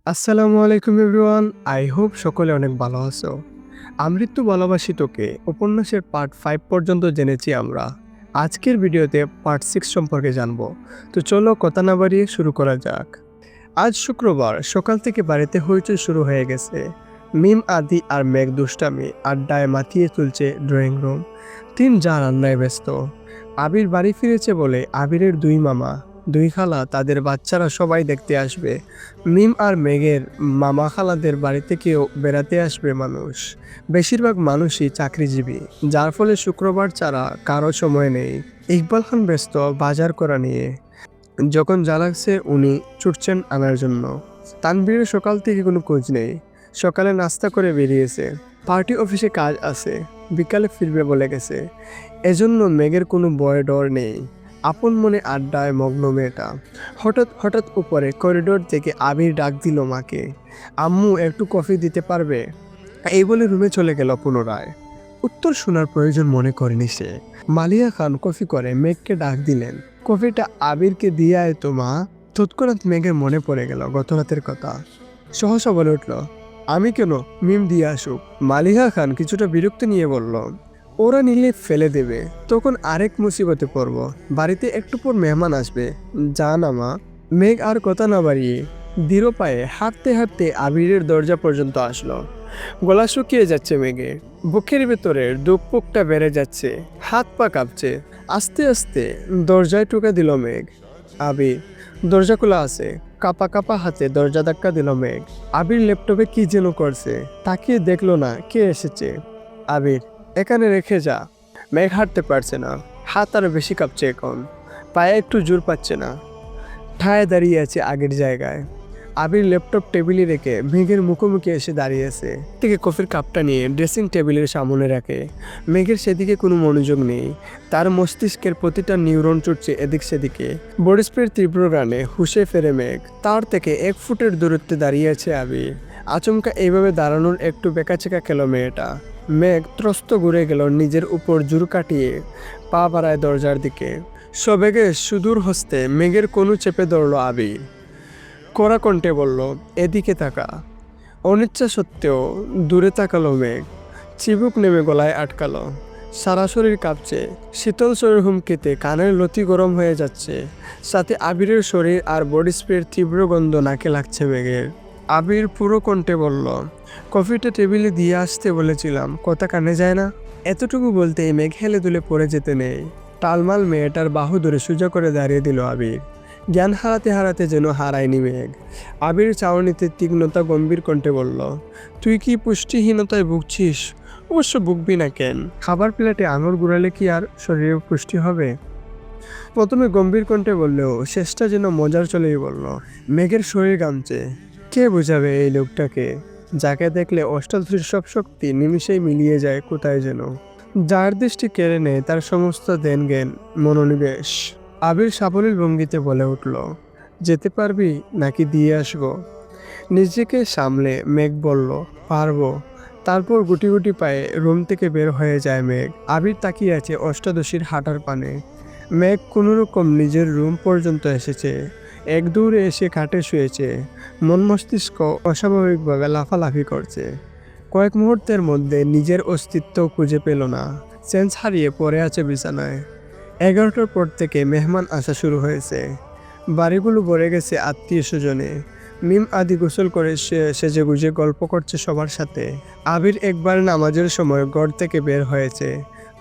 আসসালামু আলাইকুম everyone. I hope সকলে অনেক ভালো আছো। আমৃত্যু ভালোবাসি তোকে উপন্যাসের পার্ট 5 পর্যন্ত জেনেছি আমরা। আজকের ভিডিওতে পার্ট 6 সম্পর্কে জানবো। তো চলো কথা না বাড়িয়ে শুরু করা যাক। আজ শুক্রবার সকাল থেকে বাড়িতে হইচই শুরু হয়ে গেছে। মিম, আদি আর মেঘ দুষ্টামি আড্ডায় মাতিয়ে তুলছে ড্রয়িং রুম। যা রান্নায় ব্যস্ত। আবির বাড়ি ফিরেছে বলে আবিরের দুই মামা, দুই খালা, তাদের বাচ্চারা সবাই দেখতে আসবে। মিম আর মেঘের মামা খালাদের বাড়ি থেকেও বেড়াতে আসবে মানুষ। বেশিরভাগ মানুষই চাকরিজীবী, যার ফলে শুক্রবার ছাড়া কারো সময় নেই। ইকবাল খান ব্যস্ত বাজার করা নিয়ে। যখন যা লাগছে উনি ছুটছেন আনার জন্য। তানভীরের সকাল থেকে কোনো খোঁজ নেই। সকালে নাস্তা করে বেরিয়েছে, পার্টি অফিসে কাজ আছে, বিকালে ফিরবে বলে গেছে। এজন্য মেঘের কোনো ভয় ডর নেই। আপন মনে আড্ডায় মগ্ন মেয়েটা। হঠাৎ হঠাৎ উপরে করিডোর থেকে আবির ডাক দিল মাকে, আম্মু একটু কফি দিতে পারবে? এই বলে রুমে চলে গেল পুনরায়। উত্তর শোনার প্রয়োজন মনে করেনি সে। মালিয়া খান কফি করে মেঘকে ডাক দিলেন, কফিটা আবিরকে দিয়ে আয় তো মা। তৎক্ষণাৎ মেঘের মনে পড়ে গেল গত রাতের কথা। সহসা বলে উঠল, আমি কেন, মিম দিয়ে আসুক। মালিহা খান কিছুটা বিরক্ত নিয়ে বলল, ওরা নিলে ফেলে দেবে, তখন আরেক মুসিবতে পড়ব। বাড়িতে একটু পর মেহমান আসবে, যা না মা। মেঘ আর কথা না বাড়িয়ে দৃঢ় পায়ে হাঁটতে হাঁটতে আবিরের দরজা পর্যন্ত আসলো। গলা শুকিয়ে যাচ্ছে মেঘে, বুকের ভেতরের দুঃখটা বেড়ে যাচ্ছে, হাত পা কাঁপছে। আস্তে আস্তে দরজায় টোকা দিল মেঘ। আবির। দরজা খোলা আছে। কাপা কাপা হাতে দরজা ধাক্কা দিল মেঘ। আবির ল্যাপটপে কি যেন করছে, তাকিয়ে দেখলো না কে এসেছে। আবির, এখানে রেখে যা। মেঘ হাঁটতে পারছে না, হাত আরো বেশি কাঁপছে এখন, পায়ে একটু জোর পাচ্ছে না। ঠায় দাঁড়িয়ে আছে আগের জায়গায়। আবির ল্যাপটপ টেবিলে রেখে মেঘের মুখোমুখি এসে দাঁড়িয়েছে। থেকে কফির কাপটা নিয়ে ড্রেসিং টেবিলের সামনে রাখে। মেঘের সেদিকে কোনো মনোযোগ নেই। তার মস্তিষ্কের প্রতিটা নিউরন ছুটছে এদিক সেদিকে। বডি স্প্রের তীব্র গানে হুঁশে ফেরে মেঘ। তার থেকে 1 ফুটের দূরত্বে দাঁড়িয়ে আছে আবির। আচমকা এইভাবে দাঁড়ানোর একটু বেকাচেকা খেল মেয়েটা। মেঘ ত্রস্ত ঘুরে গেল নিজের উপর জোর কাটিয়ে, পা বাড়ায় দরজার দিকে। সবেগে সুদূর হস্তে মেঘের কোনো চেপে ধরল আবির। কড়া কণ্ঠে বলল, এদিকে তাকা। অনিচ্ছা সত্ত্বেও দূরে তাকালো মেঘ। চিবুক নেমে গলায় আটকালো। সারা শরীর কাঁপছে। শীতল শরীর হুমকিতে কানের লতি গরম হয়ে যাচ্ছে। সাথে আবিরের শরীর আর বডি স্প্রের তীব্র গন্ধ নাকে লাগছে মেঘের। আবির পুরো কণ্ঠে বলল, কফিটা টেবিলে দিয়ে আসতে বলেছিলাম, কথা কানে যায় না? এতটুকু বলতেই মেঘ হেলে দুলে পড়ে যেতে নেই। টালমাল মেয়েটার বাহু ধরে সোজা করে দাঁড়িয়ে দিল আবির। জ্ঞান হারাতে হারাতে যেন হারায়নি মেঘ। আবির চাউনিতে তীক্ষ্ণতা গম্ভীর কণ্ঠে বলল, তুই কি পুষ্টিহীনতায় ভুগছিস? অবশ্য ভুগবি না কেন? খাবার প্লেটে আঙুর গুড়ালে কি আর শরীরে পুষ্টি হবে? প্রথমে গম্ভীর কণ্ঠে বললেও শেষটা যেন মজার চলেই বলল। মেঘের শরীর ঘামছে। কে বোঝাবে এই লোকটাকে, যাকে দেখলে অষ্টাদশীর সব শক্তি নিমিষেই মিলিয়ে যায় কোথায় যেন, যার দৃষ্টি কেড়ে নেয় তার সমস্ত দেন জ্ঞান মনোনিবেশ। আবির সাবলীল ভঙ্গিতে বলে উঠল, যেতে পারবি নাকি দিয়ে আসবো? নিজেকে সামলে মেঘ বলল, পারবো। তারপর গুটি গুটি পায়ে রুম থেকে বের হয়ে যায় মেঘ। আবির তাকিয়ে আছে অষ্টাদশীর হাঁটার পানে। মেঘ কোনোরকম নিজের রুম পর্যন্ত এসেছে। এক দৌড়ে এসে খাটে শুয়েছে। মন মস্তিষ্ক অস্বাভাবিকভাবে লাফালাফি করছে। কয়েক মুহূর্তের মধ্যে নিজের অস্তিত্ব খুঁজে পেল না। সেন্স হারিয়ে পড়ে আছে বিছানায়। 11টার পর থেকে মেহমান আসা শুরু হয়েছে। বাড়িগুলো ভরে গেছে আত্মীয় স্বজনে। মিম আদি গোসল করে সেজে গুজে গল্প করছে সবার সাথে। আবির একবার নামাজের সময় ঘর থেকে বের হয়েছে।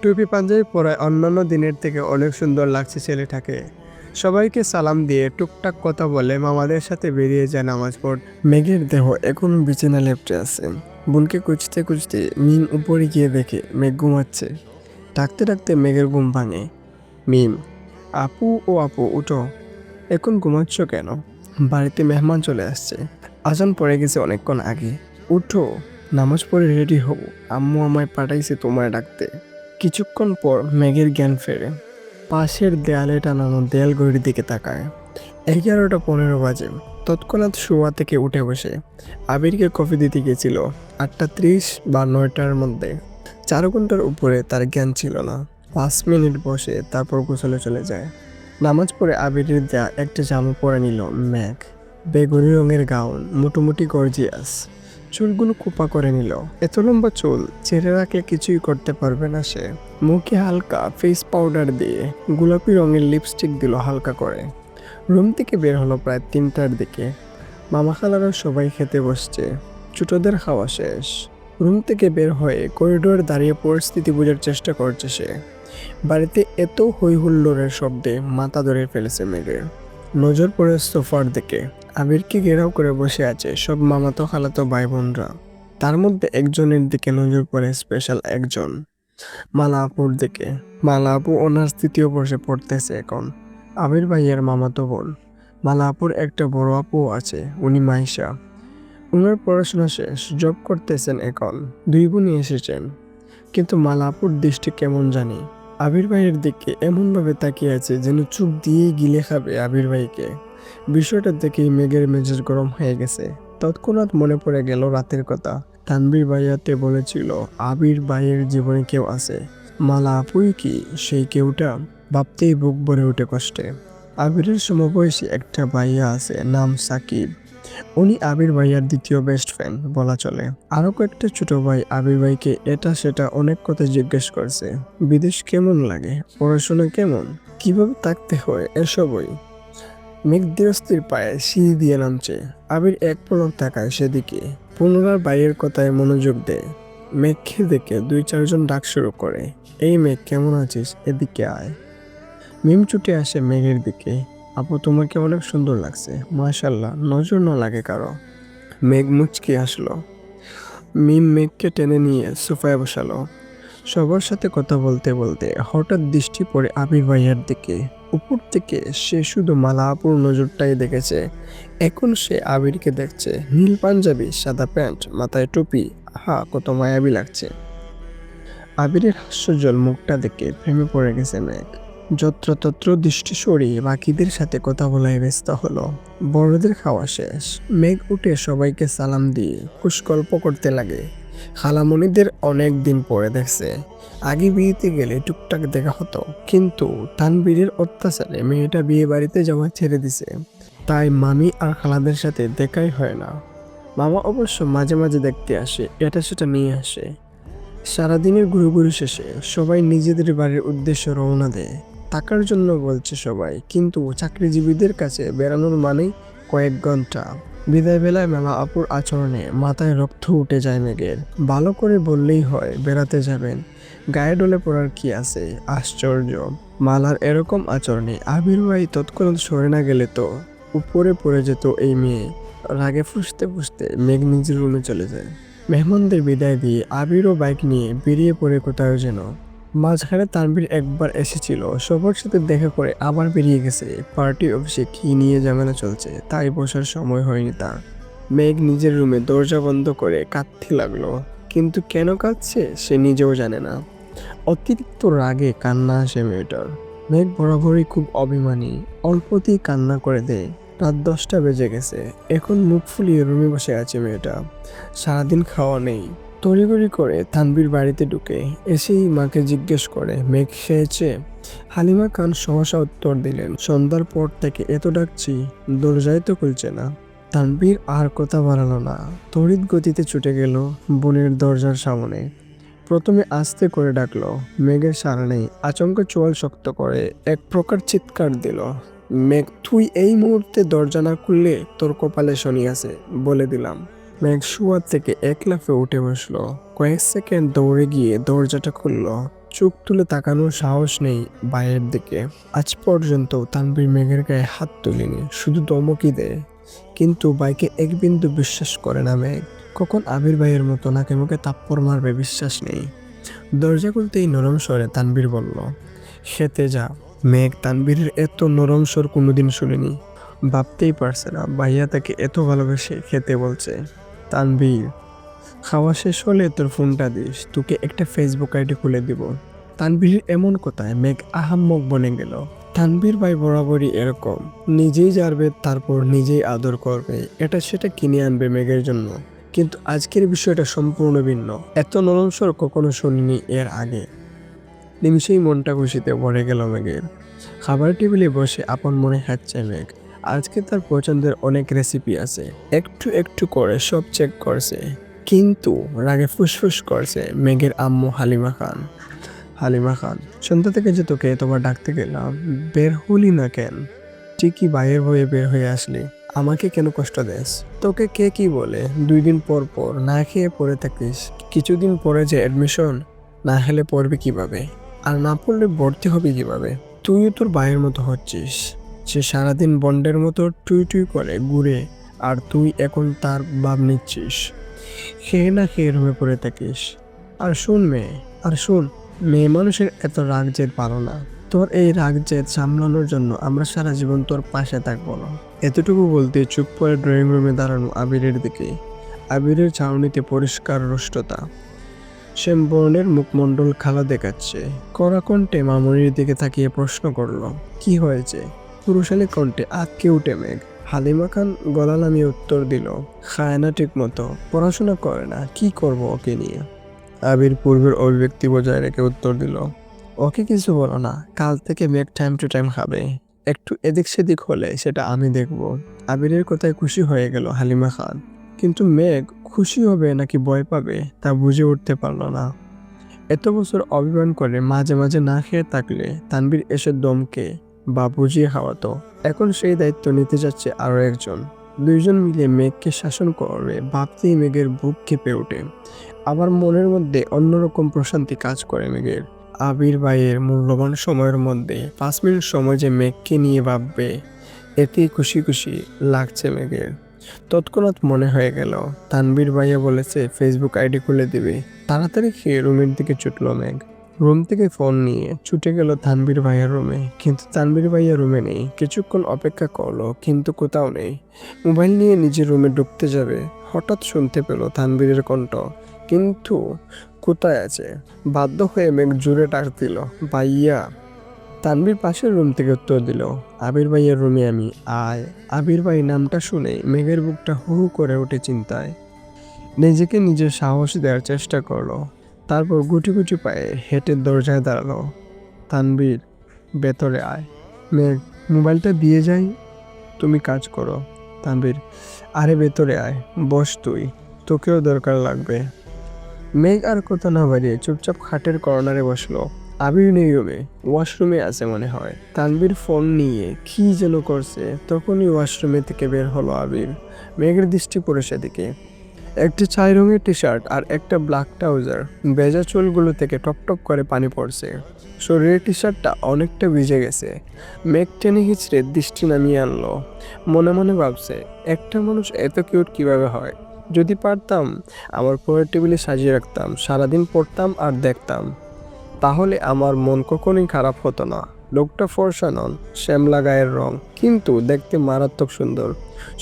টুপি পাঞ্জাবি পরায় অন্যান্য দিনের থেকে অনেক সুন্দর লাগছে ছেলেটাকে। সবাইকে সালাম দিয়ে টুকটাক কথা বলে মামাদের সাথে বেরিয়ে যায় নামাজ পড়তে। মেঘের দেহ এখন বিছানা লেপ্টে আছে। বোনকে খুঁজতে খুঁজতে মিম উপরে গিয়ে দেখে মেঘ ঘুমাচ্ছে। ডাকতে ডাকতে মেঘের ঘুম ভাঙে। মিম, আপু ও আপু উঠো, এখন ঘুমাচ্ছ কেন? বাড়িতে মেহমান চলে আসছে, আজান পড়ে গেছে অনেকক্ষণ আগে। উঠো, নামাজ পড়ে রেডি হও, আম্মু আমায় পাঠাইছে তোমায় ডাকতে। কিছুক্ষণ পর মেঘের জ্ঞান ফেরে। পাশের দেয়ালে টানানো দেয়াল ঘড়ির দিকে তাকায়। 11:15 বাজে। তৎক্ষণাৎ শোয়া থেকে উঠে বসে আবিরকে কফি দিতে গিয়েছিল 8:30 বা 9টার মধ্যে। 4 ঘন্টার উপরে তার জ্ঞান ছিল না। 5 মিনিট বসে তারপর গোসলে চলে যায়। নামাজ পড়ে আবিরের দেয়া একটা জামা পরে নিল মেঘ। বেগুনি রঙের গাউন, মোটামুটি গর্জিয়াস। চুলগুলো খোপা করে নিল। এত লম্বা চুল ছেড়ে রাখলে কিছুই করতে পারবে না সে। মুখে হালকা ফেস পাউডার দিয়ে গোলাপি রঙের লিপস্টিক দিল হালকা করে। রুম থেকে বের হলো প্রায় 3টার দিকে। মামা খালারা সবাই খেতে বসছে, ছোটদের খাওয়া শেষ। রুম থেকে বের হয়ে করিডোরে দাঁড়িয়ে পরিস্থিতি বোঝার চেষ্টা করছে সে। বাড়িতে এত হই হুল্লোড়ের শব্দে মাথা ধরে ফেলেছে মেঘের। নজর পড়ে সোফার দিকে। আবিরকে ঘেরাও করে বসে আছে সব মামাতো খালাতো ভাই বোনরা। তার মধ্যে একজনের দিকে নজর পড়ে, স্পেশাল একজন, মালা আপুর দিকে। মালা আপু অনার্স 3য় বর্ষে পড়তেছে এখন। আবির ভাইয়ের মামাতো বোন। মালা আপুর একটা বড় আপুও আছে, উনি মাইশা। উনার পড়াশোনা শেষ, জব করতেছেন এখন। 2 বোনই এসেছেন, কিন্তু মালা আপুর দৃষ্টি কেমন জানি আবির ভাইয়ের দিকে এমনভাবে তাকিয়ে আছে যেন চোখ দিয়ে গিলে খাবে আবির ভাইকে। বিষয়টা দেখেই মেঘের মেজাজ গরম হয়ে গেছে। তৎক্ষণাৎ মনে পড়ে গেল রাতের কথা। তানভীর ভাইয়াতে বলেছিল আবির ভাইয়ের জীবনে কেউ আছে। মালা আপুই কি সেই কেউটা? ভাবতেই বুক ভরে ওঠে কষ্টে। আবিরের সমবয়সী একটা ভাইয়া আছে, নাম সাকিব। উনি আবির ভাইয়ার দ্বিতীয় বেস্ট ফ্রেন্ড বলা চলে। আরো কয়েকটা ছোট ভাই আবির ভাইকে এটা সেটা অনেক কথা জিজ্ঞেস করছে। বিদেশ কেমন লাগে, পড়াশোনা কেমন, কিভাবে থাকতে হয়, এসবই। মেঘ ধীরস্থির পায়ে সিঁড়ি দিয়ে নামছে। আবির এক পলক তাকায় সেদিকে, পুনরায় ভাইয়ের কথায় মনোযোগ দেয়। মেঘকে দেখে 2-4 জন ডাক শুরু করে, এই মেঘ কেমন আছিস, এদিকে আয়। মিম ছুটে আসে মেঘের দিকে। আপু তোমাকে অনেক সুন্দর লাগছে, মাশাল্লাহ, নজর না লাগে কারো। মেঘ মুচকি আসলো। মিম মেঘকে টেনে নিয়ে সোফায় বসালো। সবার সাথে কথা বলতে বলতে হঠাৎ দৃষ্টি পড়ে আবির ভাইয়ার দিকে। উপর থেকে সে শুধু মালা আপুর নজরটাই দেখেছে। এখন সে আবিরকে দেখছে। নীল পাঞ্জাবি, সাদা প্যান্ট, মাথায় টুপি, কত মায়াবী লাগছে। আবিরের হাস্যজ্জ্বল মুখটা দেখে প্রেমে পড়ে গেছে মেঘ। যত্রতত্র দৃষ্টি সরিয়ে বাকিদের সাথে কথা বলায় ব্যস্ত হলো। বড়দের খাওয়া শেষ। মেঘ উঠে সবাইকে সালাম দিয়ে কুশগল্প করতে লাগে। খালামণিদের অনেক দিন পরে দেখছে। আগে বিয়েতে গেলে টুকটাক দেখা হতো, কিন্তু তানবীরের অত্যাচারে মেয়েটা বিয়ে বাড়িতে যাওয়া ছেড়ে দিছে। তাই মামি আর খালাদের সাথে দেখাই হয় না। মামা অবশ্য মাঝে মাঝে দেখতে আসে, এটা সেটা নিয়ে আসে। সারাদিনের ঘুরোঘুরি শেষে সবাই নিজেদের বাড়ির উদ্দেশ্যে রওনা দেয়। টাকার জন্য বলছে সবাই, কিন্তু চাকরিজীবীদের কাছে বেড়ানোর মানেই কয়েক ঘন্টা। বিদায় বেলায় মালা আপুর আচরণে মাথায় রক্ত উঠে যায় মেঘের। ভালো করে বললেই হয় বেড়াতে যাবেন, গায়ে ডলে পড়ার কি আছে, আশ্চর্য। মালার এরকম আচরণে আবির ভাই তৎক্ষণাৎ সরে না গেলে তো উপরে পড়ে যেত এই মেয়ে। রাগে ফুঁসতে ফুঁসতে মেঘ নিজের রুমে চলে যায়। মেহমানদের বিদায় দিয়ে আবিরও বাইক নিয়ে বেরিয়ে পড়ে কোথাও যেন। মাঝখানে তানভীর একবার এসেছিল, সবার সাথে দেখা করে আবার বেরিয়ে গেছে। পার্টি অফিসে কি নিয়ে ঝামেলা চলছে তাই বসার সময় হয়নি তার। মেঘ নিজের রুমে দরজা বন্ধ করে কাঁদতে লাগলো, কিন্তু কেন কাঁদছে সে নিজেও জানে না। অতিরিক্ত রাগে কান্না আসে মেয়েটার। মেঘ বরাবরই খুব অভিমানী, অল্পতেই কান্না করে দেয়। রাত 10টা বেজে গেছে, এখন মুখ ফুলিয়ে রুমে বসে আছে মেয়েটা। সারাদিন খাওয়া নেই। তড়িঘড়ি করে তানভীর বাড়িতে ঢুকে এসেই মাকে জিজ্ঞেস করে মেঘ খেয়েছে। হালিমা খান সহসা উত্তর দিলেন, সন্ধ্যার পর থেকে এত ডাকছি, দরজায় তো খুলছে না। তানভীর আর কথা বাড়ালো না, তড়িৎ গতিতে ছুটে গেল বোনের দরজার সামনে। প্রথমে আস্তে করে ডাকলো, মেঘের সাড়া নেই। আচমকা চোয়াল শক্ত করে এক প্রকার চিৎকার দিল, মেঘ তুই এই মুহূর্তে দরজা না খুললে তোর কপালে শনি আছে, বলে দিলাম। মেঘ শোয়া থেকে এক লাফে উঠে বসলো। কয়েক সেকেন্ড দৌড়ে গিয়ে দরজাটা খুললো। চোখ তুলে তাকানোর সাহস নেই বাইরের দিকে। আজ পর্যন্ত তানভীর মেঘের গায়ে হাত তুলেনি, শুধু ধমকই দেয়। কিন্তু বাইকে এক বিন্দু বিশ্বাস করে না মেঘ। কখন আবির ভাইয়ের মতো নাকে মুখে থাপ্পড় মারবে বিশ্বাস নেই। দরজা খুলতেই নরম স্বরে তানভীর বলল, খেতে যা। মেঘ তানভীরের এত নরম স্বর কোনোদিন শুনিনি। ভাবতেই পারছে না ভাইয়া তাকে এত ভালোবেসে খেতে বলছে। তানভীর, খাওয়া শেষ হলে তোর ফোনটা দিস, তোকে একটা ফেসবুক আইডি খুলে দিব। তানভীরের এমন কথায় মেঘ আহাম্মক বনে গেল। তানভীর ভাই বরাবরই এরকম, নিজেই জানবে তারপর নিজেই আদর করবে, এটা সেটা কিনে আনবে মেঘের জন্য। কিন্তু আজকের বিষয়টা সম্পূর্ণ ভিন্ন। এত নরম স্বর কখনো শুনিনি এর আগে। নিমিষেই মনটা খুশিতে ভরে গেল মেঘের। খাবার টেবিলে বসে আপন মনে খাচ্ছে মেঘ। আজকে তার পছন্দের অনেক রেসিপি আছে, একটু একটু করে সব চেক করছে, কিন্তু রাগে ফুসফুস করছে মেঘের আম্মু হালিমা খান। হালিমা খান, সন্ধ্যা থেকে যে তোকে এতবার ডাকতে গেলাম, বের হলি না কেন? ঠিকই বাইরের হয়ে বের হয়ে আসলি, আমাকে কেন কষ্ট দেস? তোকে কে কি বলে 2 দিন পর পর না খেয়ে পড়ে থাকিস? কিছুদিন পরে যে অ্যাডমিশন, না হলে পড়বি কিভাবে? আর না পড়লে ভর্তি হবি কিভাবে? তুইও তোর ভাইয়ের মতো হচ্ছিস, সে সারাদিন বন্ডের মতো টুই টুই করে ঘুরে, আর তুই এখন তার ভাব নিচ্ছিস। খেয়ে না খেয়ে রুমে পড়ে থাকিস। আর শুন মেয়ে, আর শুন, মেয়ে মানুষের এত রাগ জেদ ভালো না। তোর এই রাগ জেদ সামলানোর জন্য আমরা সারা জীবন তোর পাশে থাকবো না। এতটুকু বলতে চুপ করে ড্রয়িং রুমে দাঁড়ানো আবিরের দিকে। আবিরের ছাউনিতে পরিষ্কার রুষ্টতা, শ্যামবর্ণের মুখমণ্ডল খালা দেখাচ্ছে। কড়া কণ্ঠে মামনির দিকে তাকিয়ে প্রশ্ন করলো, কি হয়েছে? পুরুষালী কণ্ঠে আঁতকে উঠে মেঘ। হালিমা খান গলা নামিয়ে উত্তর দিল, খায় না ঠিক মতো, পড়াশোনা করে না, কি করব ওকে নিয়ে? আবির পূর্বের অভিব্যক্তি বজায় রেখে উত্তর দিল, ওকে কিছু বলো না, কাল থেকে মেঘ টাইম টু টাইম খাবে। একটু এদিক সেদিক হলে সেটা আমি দেখব। আবিরের কথায় খুশি হয়ে গেল হালিমা খান, কিন্তু মেঘ খুশি হবে নাকি ভয় পাবে তা বুঝে উঠতে পারল না। এত বছর অভিমান করে মাঝে মাঝে না খেয়ে থাকলে তানবীর এসে দমকে বা বুঝিয়ে খাওয়াতো, এখন সেই দায়িত্ব নিতে যাচ্ছে আরো একজন। 2জন মিলে মেঘকে শাসন করবে ভাবতেই মেঘের বুক কেঁপে ওঠে। আবার মনের মধ্যে অন্যরকম প্রশান্তি কাজ করে মেঘের। আবির ভাইয়ের মূল্যবান সময়ের মধ্যে 5 মিনিট সময় যে মেঘকে নিয়ে ভাববে, এতেই খুশি খুশি লাগছে মেঘের। তৎক্ষণাৎ মনে হয়ে গেল তানবীর ভাইয়া বলেছে ফেসবুক আইডি খুলে দিবে। তাড়াতাড়ি খেয়ে রুমের দিকে ছুটল মেঘ। রুম থেকে ফোন নিয়ে ছুটে গেল তানবীর ভাইয়ার রুমে, কিন্তু তানবীর ভাইয়া রুমে নেই। কিছুক্ষণ অপেক্ষা করলো, কিন্তু কোথাও নেই। মোবাইল নিয়ে নিজের রুমে ঢুকতে যাবে, হঠাৎ শুনতে পেল তানবীরের কণ্ঠ, কিন্তু কোথায় আছে? বাধ্য হয়ে মেঘ জুড়ে ডাক দিল, ভাইয়া। তানবীর পাশের রুম থেকে উত্তর দিল, আবির ভাইয়ের রুমে আমি, আয়। আবির ভাই নামটা শুনে মেঘের বুকটা হু হু করে ওঠে চিন্তায়। নিজেকে নিজের সাহস দেওয়ার চেষ্টা করলো, তারপর গুটি গুটি পায়ে হেঁটে দরজায় দাঁড়ালো। তানবীর, ভেতরে আয়। মেঘ, মোবাইলটা দিয়ে যাই, তুমি কাজ করো। তানবীর, আরে ভেতরে আয়, বস তুই, তোকেও দরকার লাগবে। মেঘ আর কথা না বাড়িয়ে চুপচাপ খাটের কর্নারে বসলো। আবির নেই রুমে, ওয়াশরুমে আছে মনে হয়। তানবীর ফোন নিয়ে কি যেন করছে, তখনই ওয়াশরুমে থেকে বের হলো আবির। মেঘের দৃষ্টি পড়ে সেদিকে। একটা ছাই রঙের টি শার্ট আর একটা ব্ল্যাক ট্রাউজার, ভেজা চুলগুলো থেকে টপ টপ করে পানি পড়ছে। শরীরের টি শার্টটা অনেকটা ভিজে গেছে। মেঘ টেনে হিচড়ে দৃষ্টি নামিয়ে আনলো। মনে মনে ভাবছে, একটা মানুষ এত কিউট কিভাবে হয়? যদি পারতাম আমার পরের টেবিলে সাজিয়ে রাখতাম, সারাদিন পড়তাম আর দেখতাম, তাহলে আমার মন কখনোই খারাপ হতো না। লোকটা ফর্সা নন, শ্যামলা গায়ের রং, কিন্তু দেখতে মারাত্মক সুন্দর।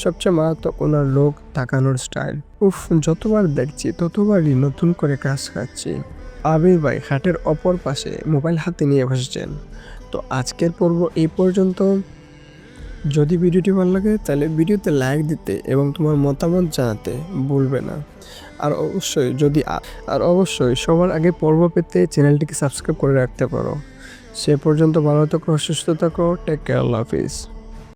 সবচেয়ে মারাত্মক ওনার লোক তাকানোর স্টাইল। উফ, যতবার দেখছি ততবারই নতুন করে কাজ খাচ্ছি। আবির ভাই খাটের অপর পাশে মোবাইল হাতে নিয়ে বসেছেন। তো আজকের পর্ব এই পর্যন্ত। যদি ভিডিওটি ভালো লাগে তাহলে ভিডিওতে লাইক দিতে এবং তোমার মতামত জানাতে ভুলবে না। আর অবশ্যই সবার আগে পর্ব পেতে চ্যানেলটিকে সাবস্ক্রাইব করে রাখতে পারো। সে পর্যন্ত ভালো থাকো, সুস্থ থাকো, টেক কেয়ার, আল্লাহ হাফিজ।